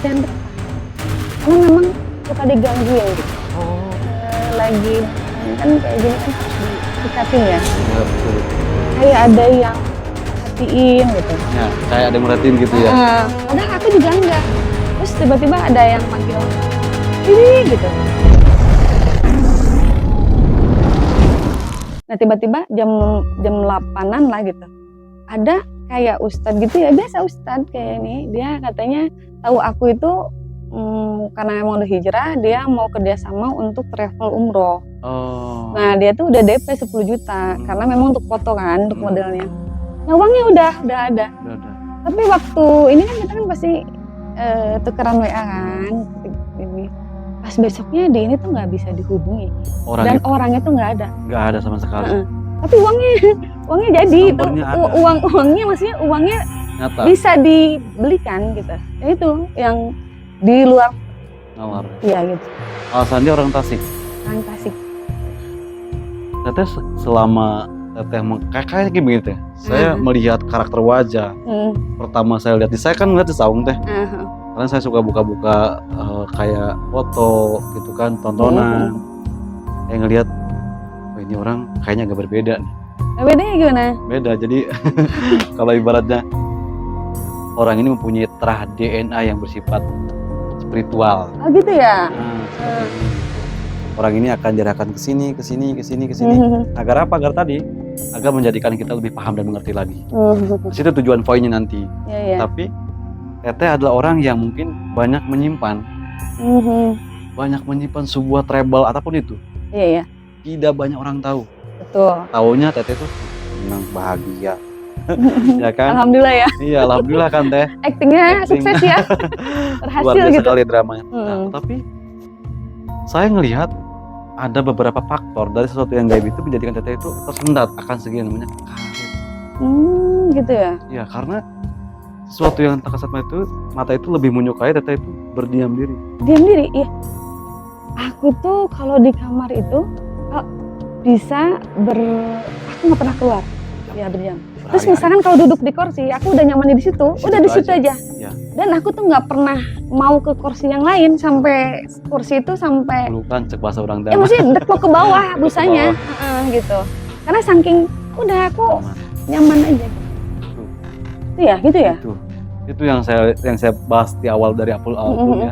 jangan dekat. Karena memang suka digangguin gitu. Oh. Lagi kan kayak gini kan harus didekatin ya. Iya betul. Kayak ada yang perhatiin gitu. Ya, kayak ada yang merhatiin gitu ya. Padahal aku juga enggak. Terus tiba-tiba ada yang manggil, ini gitu. Nah tiba-tiba jam 8-an lah gitu. Ada kayak ustadz gitu ya, biasa ustadz kayak ini. Dia katanya tahu aku itu karena emang udah hijrah, dia mau kerjasama untuk travel umroh. Oh. Nah dia tuh udah DP 10 juta karena memang untuk foto kan, untuk modelnya. Nah uangnya udah ada. Udah. Tapi waktu ini kan kita kan pasti tukeran WA kan. Ini. Pas besoknya dia ini tuh nggak bisa dihubungi. Dan orangnya tuh nggak ada. Nggak ada sama sekali. Tapi uangnya jadi itu. Uangnya maksudnya uangnya nyata. Bisa dibelikan gitu. Ya itu yang di luar nawar. Iya gitu. Alasan dia orang Tasik. Orang Tasik. Teteh selama teteh kayak begitu ya. Saya melihat karakter wajah. Pertama saya lihat saya kan ngeliat di saung teh. Karena saya suka buka-buka kayak foto gitu kan, tontonan. Kayak ngelihat oh, ini orang kayaknya agak berbeda nih. Bedanya gimana? Beda. Jadi kalau ibaratnya orang ini mempunyai terah DNA yang bersifat spiritual. Oh gitu ya. Orang ini akan diarahkan ke sini. Agar apa? Agar tadi agar menjadikan kita lebih paham dan mengerti lagi. Di situ tujuan poinnya nanti. Ya. Tapi teteh adalah orang yang mungkin banyak menyimpan sebuah travel apapun itu. Iya. Tidak banyak orang tahu. Betul. Taunya teteh tuh senang, bahagia. Ya kan? Alhamdulillah ya. Iya, alhamdulillah kan teh. Aktingnya sukses ya. Berhasil luar biasa gitu. Sekali dramanya. Nah, tapi saya ngelihat ada beberapa faktor dari sesuatu yang gaib itu menjadikan teteh itu tersendat akan segi yang namanya karir. Gitu ya. Iya, karena sesuatu yang tak kasat mata itu lebih menyukai teteh itu berdiam diri. Diam diri, iya. Aku tuh kalau di kamar itu bisa aku nggak pernah keluar. Ya berjam. Terus misalkan kalau duduk di kursi, aku udah nyaman di situ, udah di situ aja. Ya. Dan aku tuh nggak pernah mau ke kursi yang lain sampai kursi itu sampai. Bukan cek bahasa orang dalam. Ya maksudnya dek ke bawah busanya, gitu. Karena saking udah aku nyaman aja. Itu ya, gitu ya. Itu yang saya bahas di awal dari album ya.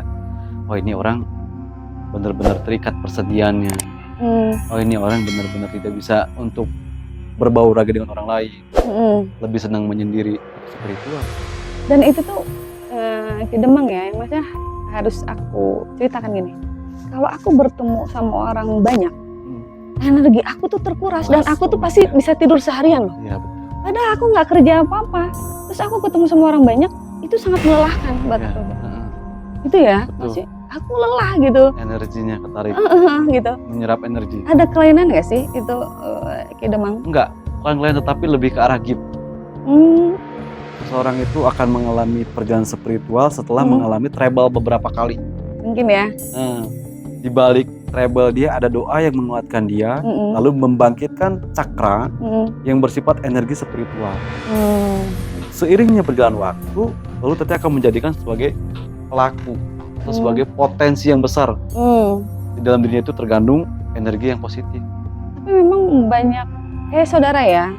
Oh ini orang benar-benar terikat persediaannya. Oh ini orang benar-benar tidak bisa untuk berbau raga dengan orang lain, lebih senang menyendiri, seperti itu. Dan itu tuh Demang ya, maksudnya harus aku ceritakan gini. Kalau aku bertemu sama orang banyak, energi aku tuh terkuras dan aku tuh pasti bisa tidur seharian loh. Iya betul. Padahal aku nggak kerja apa-apa, terus aku ketemu sama orang banyak, itu sangat melelahkan buat aku. Itu ya, maksudnya aku lelah gitu. Energinya ketarik. Gitu. Menyerap energi. Ada kelainan nggak sih itu Demang? Enggak, bukan kelainan tetapi lebih ke arah gift. Seseorang itu akan mengalami perjalanan spiritual setelah mengalami travel beberapa kali. Mungkin ya. Di balik travel dia ada doa yang menguatkan dia, lalu membangkitkan cakra yang bersifat energi spiritual. Seiringnya berjalan waktu, lalu teteh akan menjadikan sebagai pelaku atau sebagai potensi yang besar. Di dalam dirinya itu tergandung energi yang positif. Tapi memang banyak saudara ya.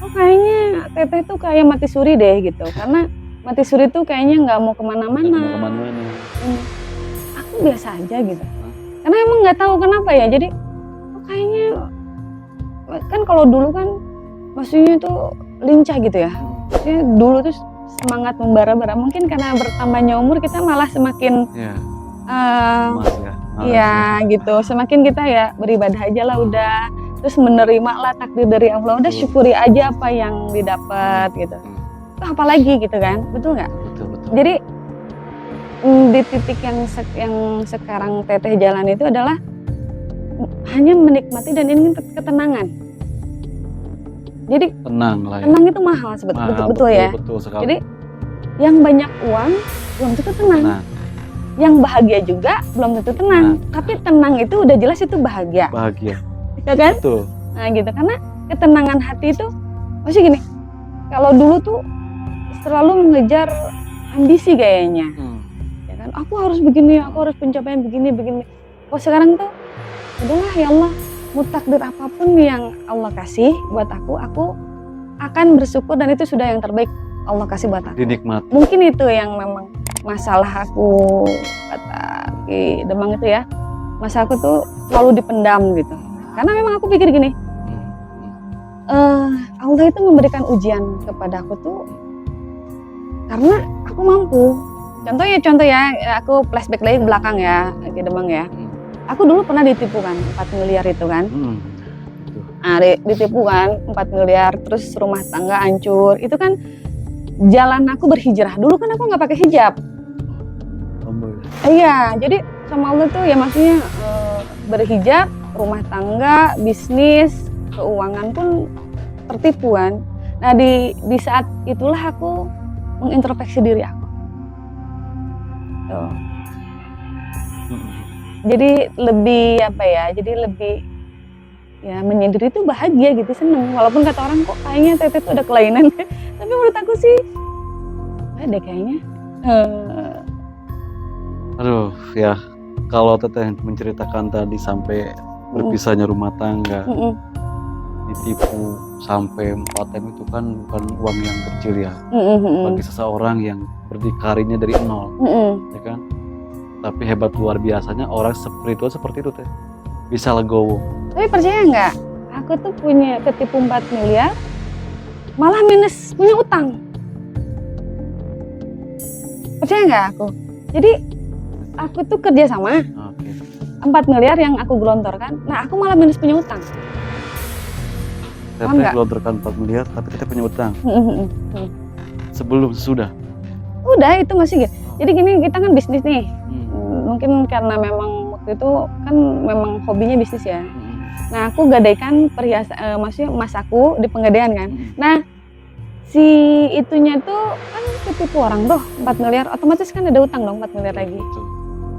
Kayaknya teteh tuh kayak mati suri deh gitu. Karena mati suri tuh kayaknya nggak mau kemana-mana. Aku biasa aja gitu. Karena emang nggak tahu kenapa ya. Jadi kayaknya kan kalau dulu kan maksudnya tuh lincah gitu ya. Maksudnya dulu tuh semangat membara-bara. Mungkin karena bertambahnya umur kita malah semakin iya gitu. Semakin kita ya beribadah aja lah udah. Terus menerima lah takdir dari Allah. Udah syukuri aja apa yang didapat gitu. Apalagi gitu kan, betul nggak? Betul. Jadi di titik yang sekarang teteh jalan itu adalah hanya menikmati dan ingin ketenangan. Jadi tenang itu mahal sebetulnya, betul ya. Betul sekali. Jadi yang banyak uang belum tentu tenang. Yang bahagia juga belum tentu tenang. Tapi tenang itu udah jelas itu bahagia. Ya kan? Betul. Nah gitu, karena ketenangan hati itu maksudnya gini, kalau dulu tuh selalu mengejar ambisi kayaknya. kan aku harus begini, aku harus pencapaian begini. Kok sekarang tuh udahlah ya Allah, mau takdir apapun yang Allah kasih buat aku akan bersyukur dan itu sudah yang terbaik Allah kasih buat aku. Dinikmati. Mungkin itu yang memang masalah aku kata Ki Demang itu ya. Masa aku tuh selalu dipendam gitu. Karena memang aku pikir gini, Allah itu memberikan ujian kepada aku tuh karena aku mampu. Contoh ya, aku flashback lagi ke belakang ya, Ki Demang ya. Aku dulu pernah ditipu kan, 4 miliar itu kan. Ditipu kan, 4 miliar, terus rumah tangga hancur. Itu kan jalan aku berhijrah. Dulu kan aku nggak pakai hijab. Iya, jadi sama Allah tuh ya maksudnya berhijab, rumah tangga, bisnis, keuangan pun tertipu kan. Nah di saat itulah aku mengintrospeksi diri aku. Tuh. Jadi lebih apa ya? Jadi lebih ya menyendiri itu bahagia gitu, seneng. Walaupun kata orang kok kayaknya Teteh tuh ada kelainan, tapi menurut aku sih ada kayaknya. Aduh ya, kalau Teteh menceritakan tadi sampai berpisahnya rumah tangga, ditipu sampai 4M itu kan bukan uang yang kecil ya, bagi seseorang yang berdikarinya dari nol, ya kan? Tapi hebat luar biasanya orang spiritual seperti itu Teh, bisa legowo. Tapi percaya nggak? Aku tuh punya ketipu 4 miliar, malah minus punya utang. Percaya nggak aku? Jadi aku tuh kerja sama 4 miliar yang aku gelontorkan, nah aku malah minus punya utang. Teteh gelontorkan 4 miliar, tapi Teteh punya utang. Sebelum sesudah? Udah itu masih gitu. Jadi gini, kita kan bisnis nih. Mungkin karena memang waktu itu kan memang hobinya bisnis ya. Nah aku gadaikan perhiasan, maksudnya emas aku di Pegadaian kan. Nah si itunya tuh kan ketipu orang tuh 4 miliar, otomatis kan ada utang dong 4 miliar lagi.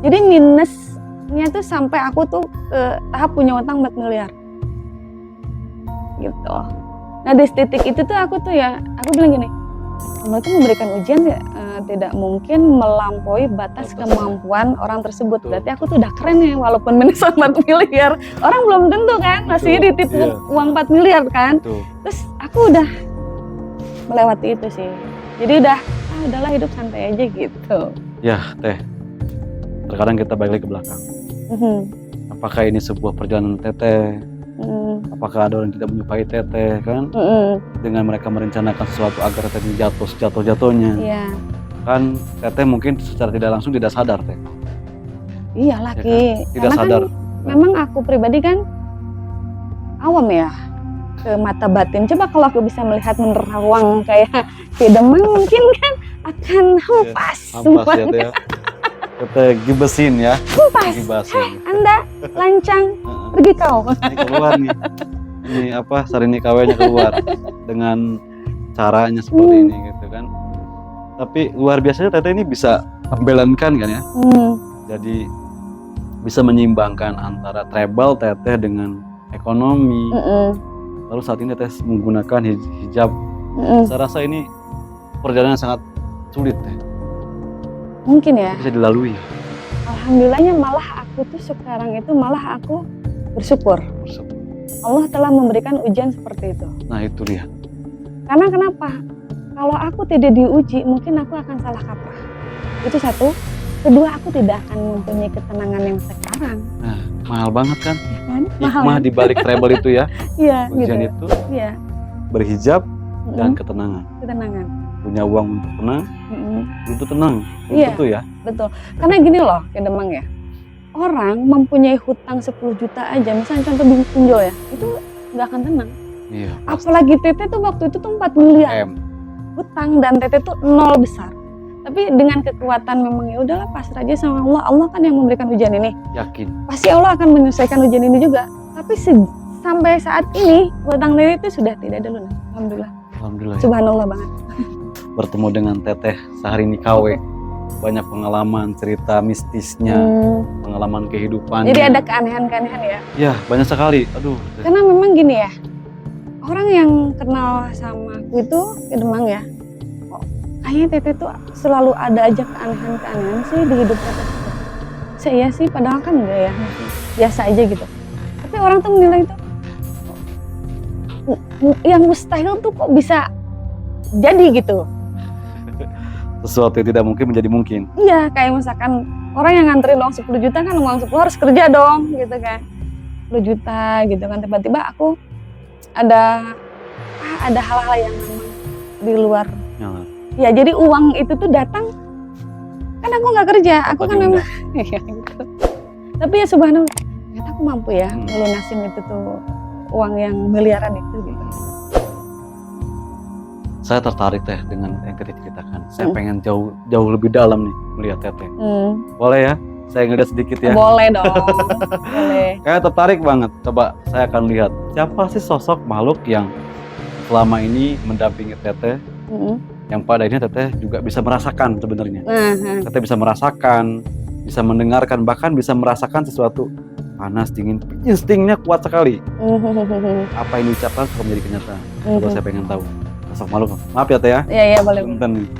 Jadi minusnya tuh sampai aku tuh ke tahap punya utang 4 miliar. Gitu. Nah di titik itu tuh aku bilang gini, Allah itu memberikan ujian tidak mungkin melampaui batas kemampuan orang tersebut. Berarti aku tuh udah keren ya, walaupun minus 4 miliar. Orang belum tentu kan, masih ditipu uang 4 miliar kan. Terus aku udah melewati itu sih. Jadi udahlah hidup santai aja gitu. Ya Teh, terkadang kita balik lagi ke belakang. Apakah ini sebuah perjalanan Teteh? Apakah ada orang yang tidak menyukai Teteh kan? Dengan mereka merencanakan sesuatu agar Teteh jatuh-jatuhnya. Iya. Kan Teteh mungkin secara tidak langsung tidak sadar Teh. Iya lagi. Ya kan? Tidak sadar. Kan, memang aku pribadi kan awam ya ke mata batin. Coba kalau aku bisa melihat menerawang kayak Ki Demang mungkin kan akan hampas semuanya. Ya, Teteh gibesin ya. Hampas. Anda lancang. Pergi kau. Ini keluar nih. Ini apa Sarini KW-nya keluar dengan caranya seperti ini gitu kan. Tapi luar biasanya Teteh ini bisa membelankan kan ya. Jadi bisa menyeimbangkan antara treble Teteh dengan ekonomi. Lalu saat ini Teteh menggunakan hijab. Saya rasa ini perjalanan sangat sulit Teh. Mungkin ya. Bisa dilalui. Alhamdulillahnya malah aku tuh sekarang itu malah aku bersyukur. Allah telah memberikan ujian seperti itu. Nah itu dia. Karena kenapa? Kalau aku tidak diuji, mungkin aku akan salah kaprah. Itu satu. Kedua, aku tidak akan mempunyai ketenangan yang sekarang. Nah, mahal banget kan? Ya kan? Hikmah di balik treble itu ya. Iya, ujian gitu. itu. Iya. Berhijab dan ketenangan. Ketenangan. Punya uang untuk tenang, untuk tenang. Iya, itu ya. Betul. Karena gini loh, Ki Demang ya. Orang mempunyai hutang 10 juta aja, misalnya contoh pinjol ya, itu nggak akan tenang. Iya. Apalagi Teteh tuh waktu itu tuh 4 miliar hutang dan Teteh tuh nol besar. Tapi dengan kekuatan memang ya udahlah pasrah aja sama Allah. Allah kan yang memberikan ujian ini. Yakin. Pasti Allah akan menyelesaikan ujian ini juga. Tapi sampai saat ini hutang Teteh itu sudah tidak ada lunas. Alhamdulillah. Alhamdulillah. Subhanallah banget. Bertemu dengan Teteh Saharini KW. Banyak pengalaman, cerita mistisnya, pengalaman kehidupan. Jadi ada keanehan-keanehan ya? Ya, banyak sekali. Aduh. Karena memang gini ya, orang yang kenal sama aku itu Ki Demang ya, kok kayaknya Teteh tuh selalu ada aja keanehan-keanehan sih di hidup Teteh. Iya sih, padahal kan enggak ya, biasa aja gitu. Tapi orang tuh menilai itu yang mustahil tuh kok bisa jadi gitu. Sesuatu yang tidak mungkin menjadi mungkin. Iya, kayak misalkan orang yang nganterin uang 10 juta kan uang 10 harus kerja dong gitu kan. 10 juta gitu kan, tiba-tiba aku ada hal-hal yang memang di luar. Ya jadi uang itu tuh datang kan aku nggak kerja, aku kan memang iya gitu. Tapi ya subhanallah, ternyata aku mampu ya ngelunasin itu tuh uang yang miliaran itu gitu. Saya tertarik Teh dengan yang Teteh ceritakan. Saya pengen jauh lebih dalam nih melihat Teteh. Boleh ya? Saya ngeliat sedikit ya. Boleh dong. Boleh. Kayak tertarik banget. Coba saya akan lihat siapa sih sosok makhluk yang selama ini mendampingi Teteh. Yang pada ini Teteh juga bisa merasakan sebenarnya. Teteh bisa merasakan, bisa mendengarkan, bahkan bisa merasakan sesuatu panas, dingin. Instingnya kuat sekali. Apa yang diucapkan suka menjadi kenyataan. Coba saya pengen tahu. Sosok makhluk. Maaf ya Teh ya. Iya boleh. Bentar nih.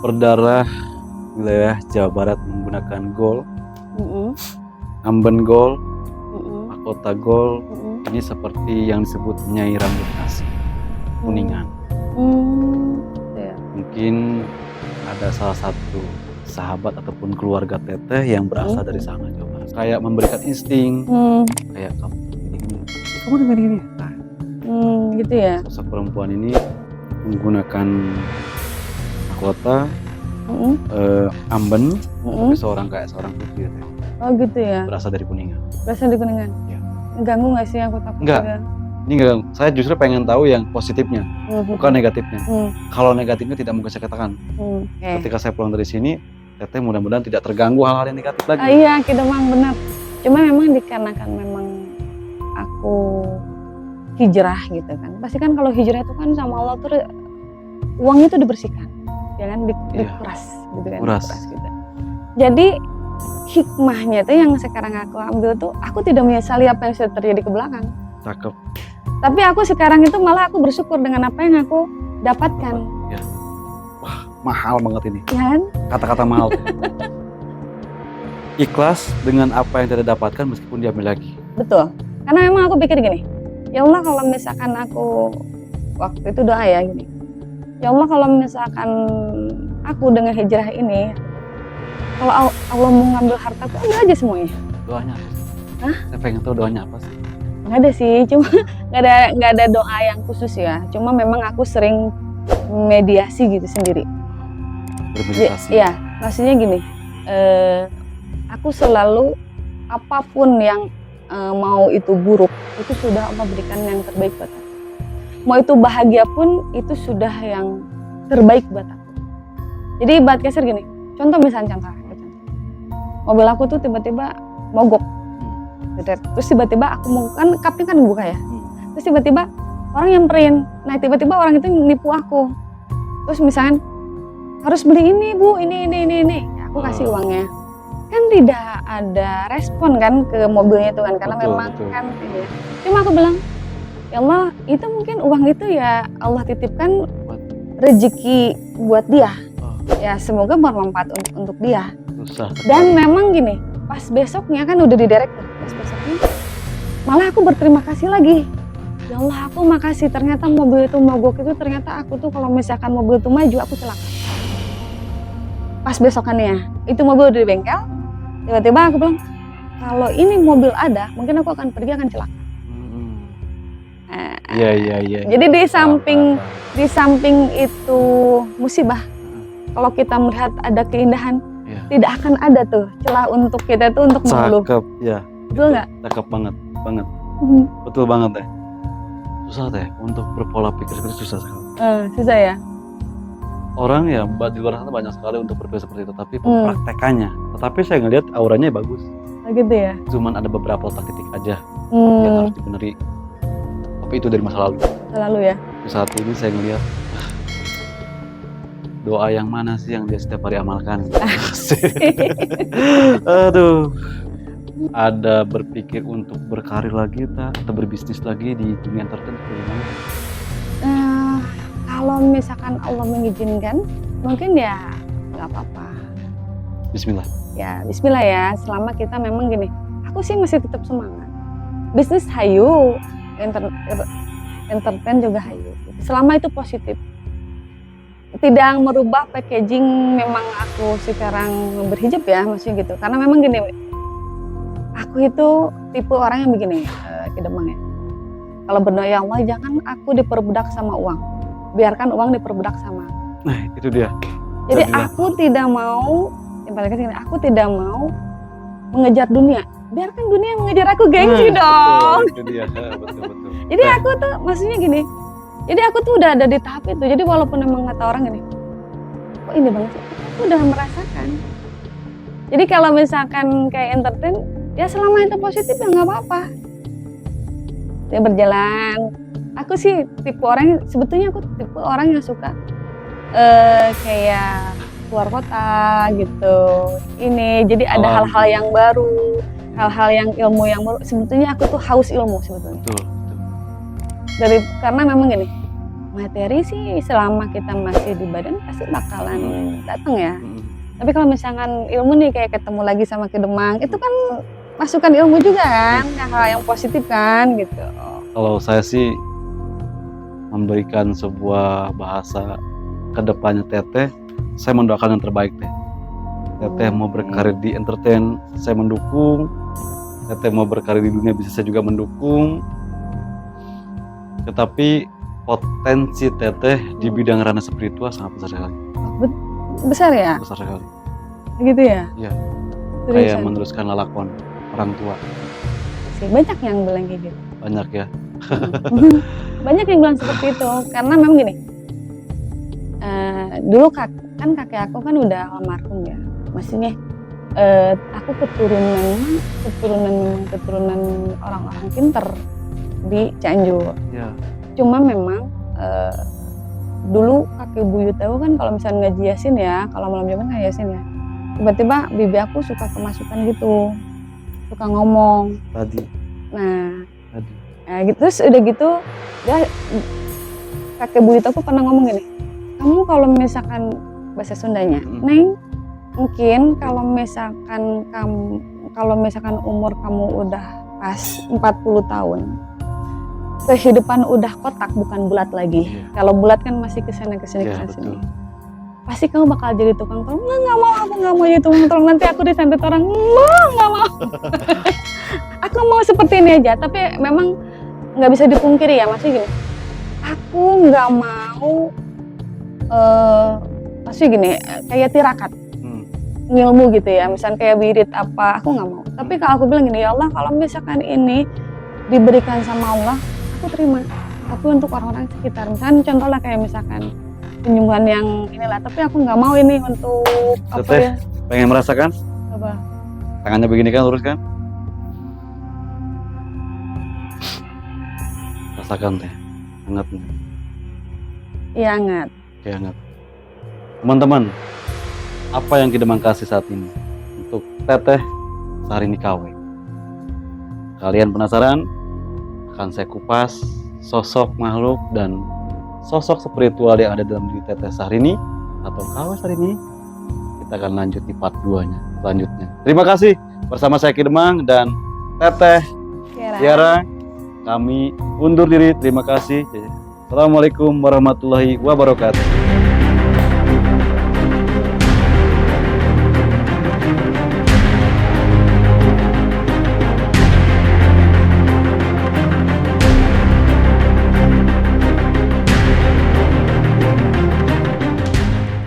Berdarah wilayah Jawa Barat menggunakan gol, Amben gol, mahkota gol. Ini seperti yang disebut Nyai Rambut Nasi, Kuningan. Mungkin ada salah satu sahabat ataupun keluarga Teteh yang berasal dari sana Jawa Barat. Kayak memberikan insting, kayak kamu ini. Nah, gitu ya. sosok perempuan ini menggunakan mahkota, amben, seorang putri Teteh. Oh gitu ya. Berasal dari Kuningan. Berasal dari Kuningan. Ya. Ganggu nggak sih aku takut? Enggak. Juga. Ini enggak. Saya justru pengen tahu yang positifnya, bukan negatifnya. Kalau negatifnya tidak mungkin saya katakan. Ketika saya pulang dari sini, Teteh mudah-mudahan tidak terganggu hal-hal yang negatif lagi. Iya, kita memang benar. Cuma memang dikarenakan memang aku hijrah gitu kan. Pasti kan kalau hijrah itu kan sama Allah tuh uangnya tuh dibersihkan, ya kan dikuras gitu kan. Kuras gitu. Jadi hikmahnya tuh yang sekarang aku ambil tuh, aku tidak menyesali apa yang sudah terjadi ke belakang. Cakep. Tapi aku sekarang itu malah aku bersyukur dengan apa yang aku dapatkan. Ya. Wah, mahal banget ini. Ya kan? Kata-kata mahal. Ikhlas dengan apa yang tidak dapatkan meskipun diambil lagi. Betul. Karena memang aku pikir gini, ya Allah kalau misalkan aku waktu itu doa ya gini, ya Allah kalau misalkan aku dengan hijrah ini, kalau Allah mau ngambil hartaku, ambil aja semuanya. Doanya apa sih? Hah? Saya pengen tahu doanya apa sih? Nggak ada sih, cuma nggak ada doa yang khusus ya. Cuma memang aku sering mediasi gitu sendiri. Bermeditasi. Iya, maksudnya gini, aku selalu apapun yang mau itu buruk, itu sudah Allah berikan yang terbaik buat aku. Mau itu bahagia pun itu sudah yang terbaik buat aku. Jadi ibarat kasar gini, contoh. Mobil aku tuh tiba-tiba mogok. Terus tiba-tiba aku mau kan kapnya kan buka ya. Terus tiba-tiba orang nyamperin. Nah, tiba-tiba orang itu nipu aku. Terus misalkan harus beli ini, Bu, ini. Ya, aku kasih uangnya. Kan tidak ada respon kan ke mobilnya itu kan, karena memang kan ini. Cuma aku bilang, ya Allah, itu mungkin uang itu ya Allah titipkan rezeki buat dia. Ya semoga bermanfaat untuk dia. Dan memang gini, pas besoknya kan udah diderek tuh, pas besoknya malah aku berterima kasih lagi. Ya Allah, aku makasih, ternyata mobil itu mogok itu ternyata aku tuh kalau misalkan mobil itu maju aku celaka. Pas besokannya itu mobil udah di bengkel, tiba-tiba aku bilang kalau ini mobil ada mungkin aku akan pergi akan celaka. Iya. Jadi di samping itu musibah, kalau kita melihat ada keindahan, tidak akan ada tuh celah untuk kita tuh untuk mengeluh. Cakep, ya. Betul nggak? Cakep banget. Betul banget Teh. Susah Teh, untuk berpola pikir seperti susah sekali. Susah ya. orang ya di luar sana banyak sekali untuk berpikir seperti itu, tapi praktekannya. Tetapi saya ngelihat auranya bagus. Gitu ya. Cuman ada beberapa letak titik aja yang harus dibenerin. Tapi itu dari masa lalu. Masa lalu ya. Saat ini saya ngelihat doa yang mana sih yang dia setiap hari amalkan? Aduh. Ada berpikir untuk berkarir lagi atau berbisnis lagi di dunia entertain gimana? Kalau misalkan Allah mengizinkan, mungkin ya nggak apa-apa. Bismillah. Ya, Bismillah ya. Selama kita memang gini, aku sih masih tetap semangat. Bisnis hayu, entertain juga hayu. Selama itu positif. Tidak merubah packaging memang aku sekarang berhijab ya, maksudnya gitu. Karena memang gini, aku itu tipe orang yang begini, Kidemang ya. Kalau berdoa ya Allah, jangan aku diperbudak sama uang. Biarkan uang diperbudak sama. Nah, itu dia. Jadi aku tidak mau, yang paling kecil, aku tidak mau mengejar dunia. Biarkan dunia mengejar aku, gengsi dong. Betul, itu dia. Betul. Jadi aku tuh maksudnya gini. Jadi aku tuh udah ada di tahap itu. Jadi walaupun emang kata orang gini, kok ini banget sih? Aku udah merasakan. Jadi kalau misalkan kayak entertain, ya selama itu positif ya nggak apa-apa. Dia berjalan. Aku sih tipe orang, sebetulnya aku tipe orang yang suka kayak keluar kota gitu. Ini jadi ada hal-hal yang baru, hal-hal yang ilmu yang baru. Sebetulnya aku tuh haus ilmu sebetulnya. Betul. Karena memang gini, materi sih selama kita masih di badan pasti bakalan datang ya. Tapi kalau misalkan ilmu nih kayak ketemu lagi sama Kidemang, itu kan masukan ilmu juga kan, hal yang positif kan gitu. Kalau saya sih memberikan sebuah bahasa ke depannya Teteh, saya mendoakan yang terbaik Teh. Teteh mau berkarir di entertain, saya mendukung. Teteh mau berkarir di dunia bisnis, saya juga mendukung. Tetapi potensi Teteh di bidang ranah spiritual sangat besar sekali. Besar ya? Besar sekali. Gitu ya? Iya. Kayak meneruskan lelakon orang tua. Banyak yang bilang kayak gitu. Banyak ya. Banyak yang bilang seperti itu. Karena memang gini, dulu kan kakek aku kan udah almarhum ya. Maksudnya aku keturunan orang-orang pinter di Cianjur. Ya. Cuma memang dulu kakek buyut aku kan kalau misalnya ngaji Yasin ya, kalau malam Jumat ngaji Yasin ya, tiba-tiba bibi aku suka kemasukan gitu, suka ngomong. Tadi. Nah gitu, terus udah gitu, kakek buyut aku pernah ngomong gini, kamu kalau misalkan bahasa Sundanya, Neng, mungkin kalau misalkan umur kamu udah pas 40 tahun, kehidupan udah kotak bukan bulat lagi. Kalau bulat kan masih kesana kesini. Pasti kamu bakal jadi tukang tolong. Nggak mau, aku nggak mau jadi tukang tolong. Nanti aku disantet orang. Nggak mau. Aku mau seperti ini aja. Tapi memang nggak bisa dipungkiri ya, maksudnya gini. Aku nggak mau, maksudnya gini, kayak tirakat. Ngilmu gitu ya, misalnya kayak wirid apa, aku nggak mau. Tapi kalau aku bilang gini, ya Allah, kalau misalkan ini diberikan sama Allah, aku terima. Tapi untuk orang-orang sekitar, misalnya contoh lah kayak misalkan penyembuhan yang inilah, tapi aku nggak mau ini untuk apa ya? Pengen merasakan? Apa? Tangannya begini kan, lurus kan? Rasakan Teh, hangat nih. Iya hangat. Oke, hangat. Teman-teman, apa yang Kidemang kasih saat ini untuk Teteh Syahrini KW? Kalian penasaran? Akan saya kupas sosok makhluk dan sosok spiritual yang ada dalam diri Teteh Syahrini atau KW Syahrini. Kita akan lanjut di part 2-nya selanjutnya. Terima kasih bersama saya Kidemang dan Teteh Tiara. Kami undur diri. Terima kasih. Assalamualaikum warahmatullahi wabarakatuh.